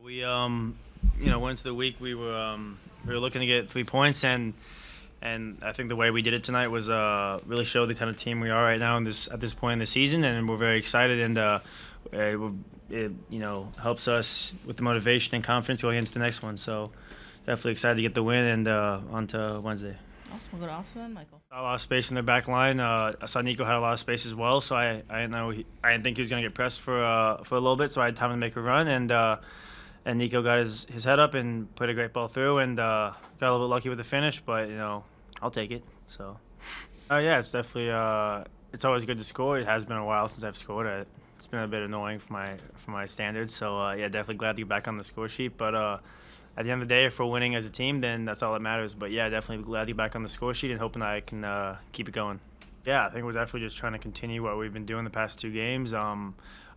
We went into the week. We were looking to get 3 points, and I think the way we did it tonight was really show the kind of team we are right now at this point in the season, and we're very excited, and it helps us with the motivation and confidence going into the next one. So definitely excited to get the win and on to Wednesday. Awesome. We'll go to Austin and Michael. A lot of space in their back line. I saw Nico had a lot of space as well, so I didn't think he was going to get pressed for a little bit, so I had time to make a run, and Nico got his head up and put a great ball through, and got a little bit lucky with the finish, but I'll take it. So yeah, it's definitely it's always good to score. It has been a while since I've scored. It's been a bit annoying for my standards, so yeah, definitely glad to get back on the score sheet, but at the end of the day, if we're winning as a team, then that's all that matters. But yeah, definitely glad to get back on the score sheet and hoping that I can keep it going. Yeah, I think we're definitely just trying to continue what we've been doing the past 2 games.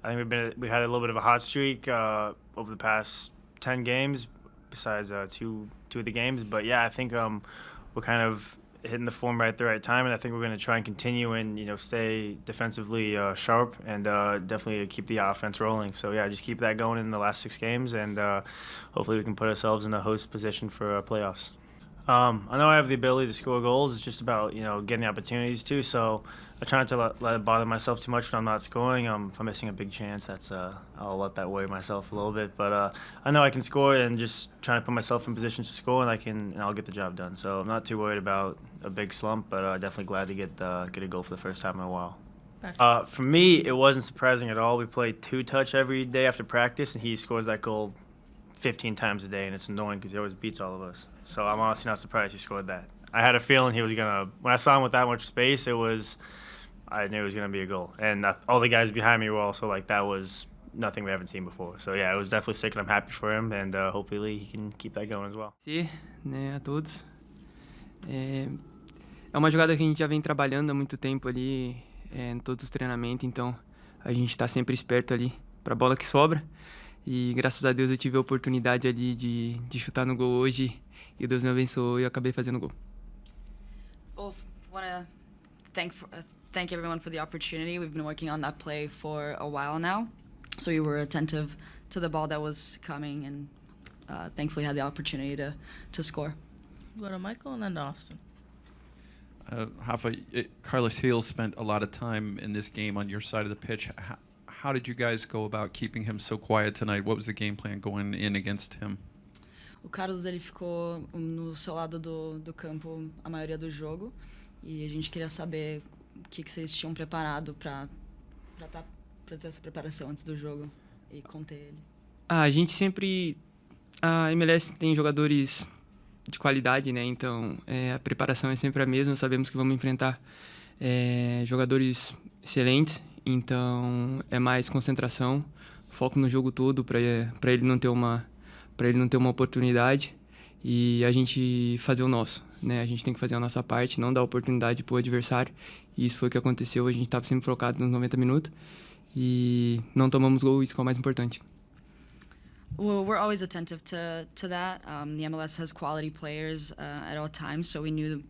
I think we had a little bit of a hot streak over the past 10 games, besides two of the games. But yeah, I think we're kind of hitting the form right at the right time, and I think we're going to try and continue and stay defensively sharp and definitely keep the offense rolling. So yeah, just keep that going in the last 6 games, and hopefully we can put ourselves in a host position for playoffs. I know I have the ability to score goals. It's just about getting the opportunities to. So I try not to let it bother myself too much when I'm not scoring. If I'm missing a big chance, I'll let that worry myself a little bit. But I know I can score, and just trying to put myself in position to score, and I'll get the job done. So I'm not too worried about a big slump, but definitely glad to get a goal for the first time in a while. For me, it wasn't surprising at all. We play 2-touch every day after practice, and he scores that goal 15 times a day, and it's annoying because he always beats all of us. So I'm honestly not surprised he scored that. I had a feeling he was gonna. When I saw him with that much space, I knew it was gonna be a goal. And all the guys behind me were also like, that was nothing we haven't seen before. So yeah, it was definitely sick, and I'm happy for him, and hopefully he can keep that going as well. Sim, né, a todos. É uma jogada que a gente já vem trabalhando há muito tempo ali, em todos os treinamentos, então a gente está sempre esperto ali para a bola que sobra. E graças a Deus eu tive a oportunidade ali de chutar no gol hoje, e Deus me abençoou e eu acabei fazendo o gol. Well, want to thank everyone for the opportunity. We've been working on that play for a while now, so we were attentive to the ball that was coming, and thankfully had the opportunity to score. We'll go to Michael and then to Austin. Rafa, Carlos Gil spent a lot of time in this game on your side of the pitch. How did you guys go about keeping him so quiet tonight? What was the game plan going in against him? O Carlos, ele ficou no seu lado do campo a maioria do jogo, e a gente queria saber o que vocês tinham preparado para ter essa preparação antes do jogo e conter ele. A gente sempre... A MLS tem jogadores de qualidade, né? Então a preparação é sempre a mesma. Sabemos que vamos enfrentar jogadores excelentes, então é mais concentração, foco no jogo todo para ele não ter uma oportunidade, e a gente fazer o nosso, né? A gente tem que fazer a nossa parte, não dar oportunidade para o adversário, e isso foi o que aconteceu. A gente estava sempre focado nos 90 minutos e não tomamos gol, isso que é o mais importante. Well, we're always attentive to that. The MLS has quality players at all times, so we knew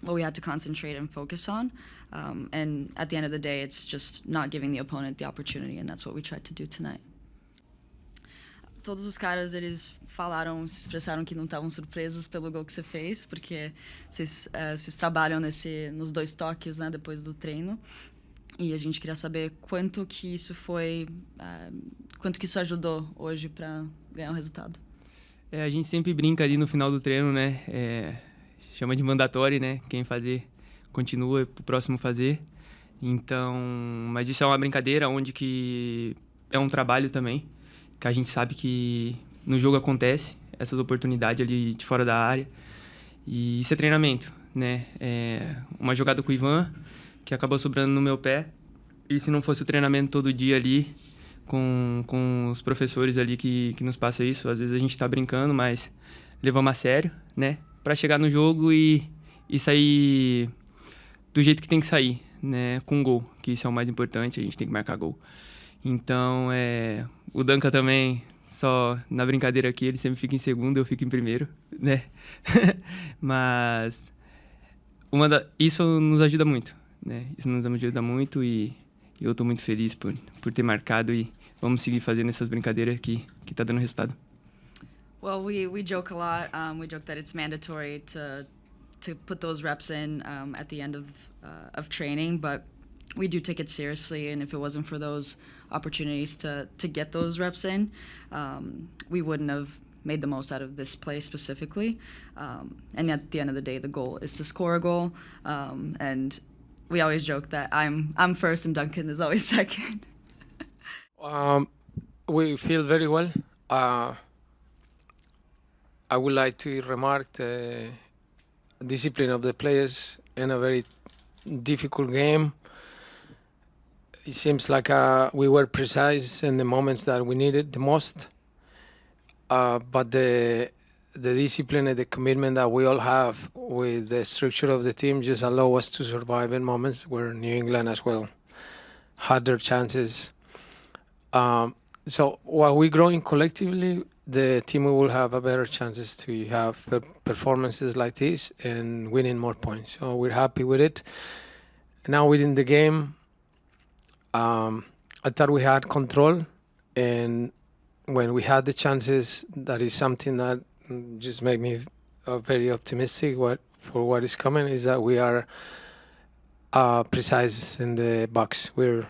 what we had to concentrate and focus on. And at the end of the day, it's just not giving the opponent the opportunity, and that's what we tried to do tonight. Todos os caras, eles se expressaram que não estavam surpresos pelo gol que você fez, porque vocês trabalham nos 2 toques, né, depois do treino. E a gente queria saber quanto que isso ajudou hoje para ganhar o resultado. A gente sempre brinca ali no final do treino, né? Chama de mandatório, né? Quem fazer continua pro próximo fazer. Então, mas isso é uma brincadeira onde que é um trabalho também, que a gente sabe que no jogo acontece essas oportunidades ali de fora da área, e isso é treinamento, né? Uma jogada com o Iván que acabou sobrando no meu pé, e se não fosse o treinamento todo dia ali com os professores ali que nos passa isso, às vezes a gente tá brincando, mas levamos a sério, né? Para chegar no jogo e sair do jeito que tem que sair, né? Com gol, que isso é o mais importante, a gente tem que marcar gol. Então, o Duncan também, só na brincadeira aqui, ele sempre fica em segundo, eu fico em primeiro, né? Mas isso nos ajuda muito, né? Isso nos ajuda muito, e eu estou muito feliz por ter marcado, e vamos seguir fazendo essas brincadeiras que tá dando resultado. Well, we joke a lot. We joke that it's mandatory to put those reps in at the end of training, but we do take it seriously. And if it wasn't for those opportunities to get those reps in, we wouldn't have made the most out of this play specifically. And at the end of the day, the goal is to score a goal. And we always joke that I'm first and Duncan is always second. We feel very well. I would like to remark the discipline of the players in a very difficult game. It seems like we were precise in the moments that we needed the most. But the discipline and the commitment that we all have with the structure of the team just allow us to survive in moments where New England as well had their chances. So while we're growing collectively, the team will have a better chances to have performances like this and winning more points. So we're happy with it. Now within the game, I thought we had control, and when we had the chances, that is something that just made me very optimistic for what is coming, is that we are precise in the box. We're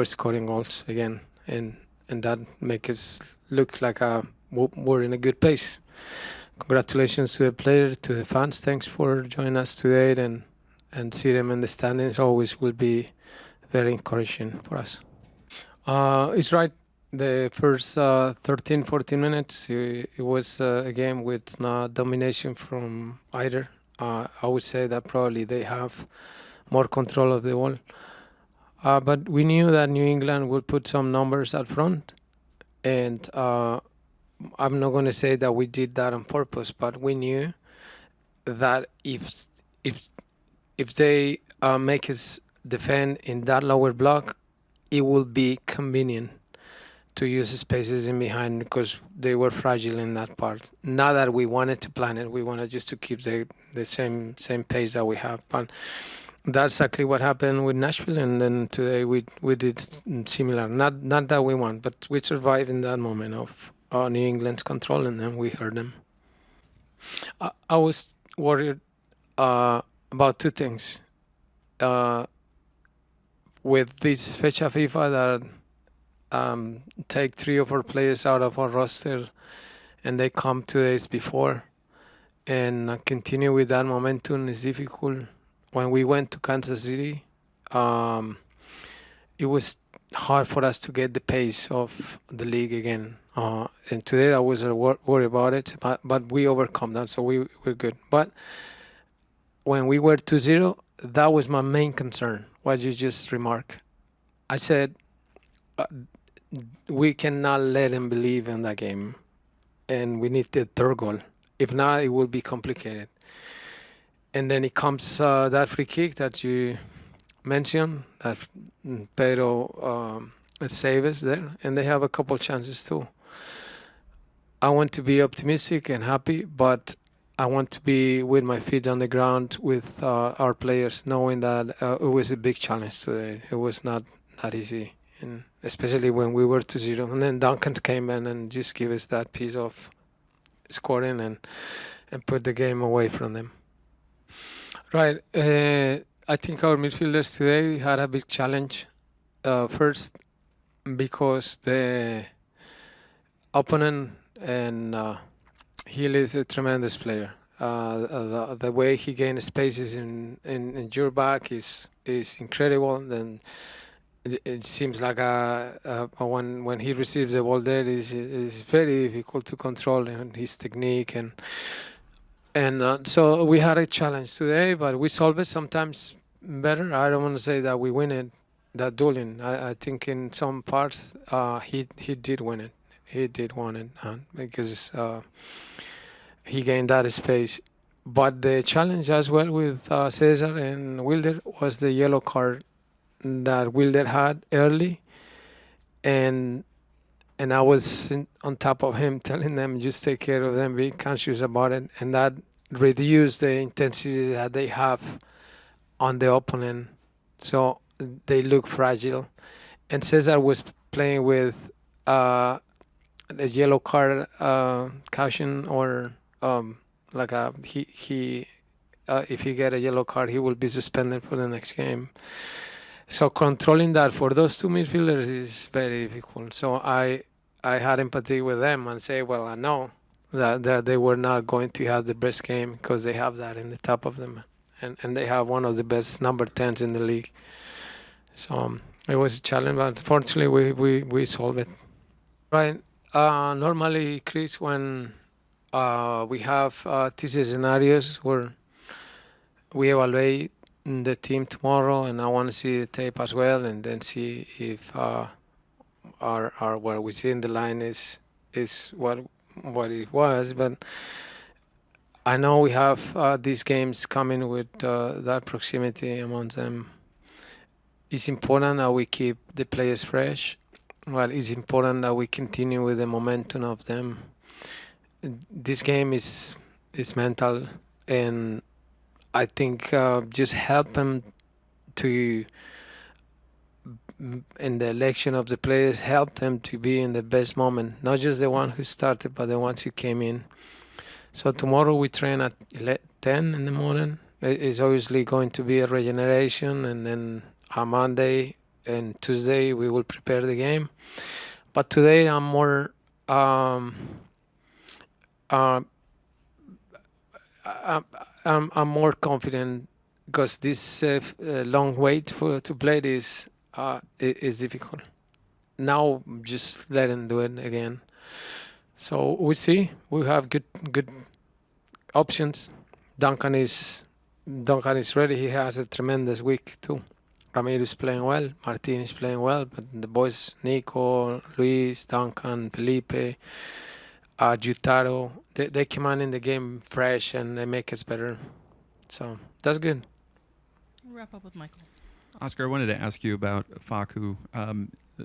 scoring goals again, and that makes us look like we're in a good pace. Congratulations to the players, to the fans. Thanks for joining us today, and see them in the standings always will be very encouraging for us. It's right. The first 13, 14 minutes, it was a game with no domination from either. I would say that probably they have more control of the ball. But we knew that New England would put some numbers up front. And I'm not going to say that we did that on purpose, but we knew that if they make us defend in that lower block, it will be convenient to use spaces in behind because they were fragile in that part. Not that we wanted to plan it, we wanted just to keep the same pace that we have. But that's exactly what happened with Nashville, and then today we did similar. Not that we won, but we survived in that moment of New England's control, and then we hurt them. I was worried about two things. With this fecha FIFA that take 3 or 4 players out of our roster, and they come 2 days before, and continue with that momentum is difficult. When we went to Kansas City, it was hard for us to get the pace of the league again. And today I was worried about it, but we overcome that, so we're good. But when we were 2-0, that was my main concern, what you just remarked. I said, we cannot let him believe in that game, and we need the third goal. If not, it will be complicated. And then it comes that free kick that you mentioned, that Pedro saves there, and they have a couple chances too. I want to be optimistic and happy, but I want to be with my feet on the ground with our players, knowing that it was a big challenge today. It was not that easy, and especially when we were 2-0. And then Duncan came in and just gave us that piece of scoring and put the game away from them. Right. I think our midfielders today had a big challenge. First, because the opponent, and Hill is a tremendous player. The way he gains spaces in your back is incredible. Then it seems like when he receives the ball there is very difficult to control, and his technique and so we had a challenge today, but we solved it sometimes better. I don't want to say that we win it, that dueling. I think in some parts he did win it. He did win it because he gained that space. But the challenge as well with Cesar and Wilder was the yellow card that Wilder had early, and I was on top of him telling them, just take care of them, be conscious about it, and that reduced the intensity that they have on the opponent, so they look fragile. And Cesar was playing with a yellow card caution, or like a he if he get a yellow card, he will be suspended for the next game. So controlling that for those two midfielders is very difficult. So I had empathy with them and say, well, I know that they were not going to have the best game because they have that in the top of them, and they have one of the best number 10s in the league. So it was a challenge, but fortunately we solved it. Right. Normally, Chris, when we have these scenarios where we evaluate the team tomorrow, and I want to see the tape as well, and then see if our what we see in the line is what it was. But I know we have these games coming with that proximity among them. It's important that we keep the players fresh. Well, it's important that we continue with the momentum of them. This game is mental, and I think just help them to, in the election of the players, help them to be in the best moment, not just the one who started, but the ones who came in. So tomorrow we train at 10 in the morning. It's obviously going to be a regeneration, and then on Monday and Tuesday we will prepare the game. But today I'm more I'm more confident because this long wait to play this is difficult. Now just let him do it again. So we'll see. We have good options. Duncan is ready. He has a tremendous week too. Ramiro is playing well. Martin is playing well. But the boys, Nico, Luis, Duncan, Felipe, Jutaro, they come on in the game fresh and they make us better. So that's good. We'll wrap up with Michael. Oscar, I wanted to ask you about Facu.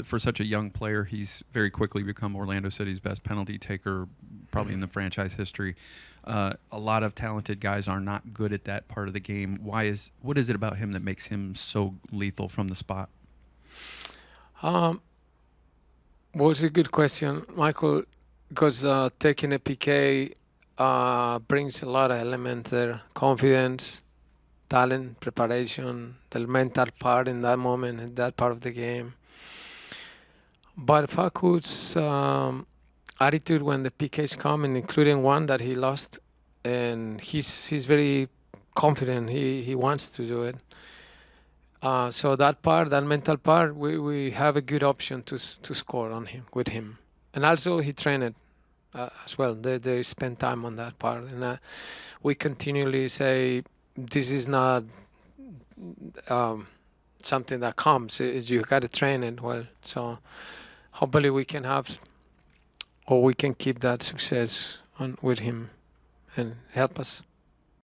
For such a young player, he's very quickly become Orlando City's best penalty taker, probably in the franchise history. A lot of talented guys are not good at that part of the game. What is it about him that makes him so lethal from the spot? Well, it's a good question, Michael, because taking a PK brings a lot of elements there: confidence, talent, preparation, the mental part in that moment, in that part of the game. But Facu's attitude when the PKs come, and including one that he lost, and he's very confident. He wants to do it. So that part, that mental part, we have a good option to score on him with him, and also he trained it as well. They spend time on that part, and we continually say this is not something that comes. You got to train it well. So hopefully we can have, or we can keep that success on with him and help us.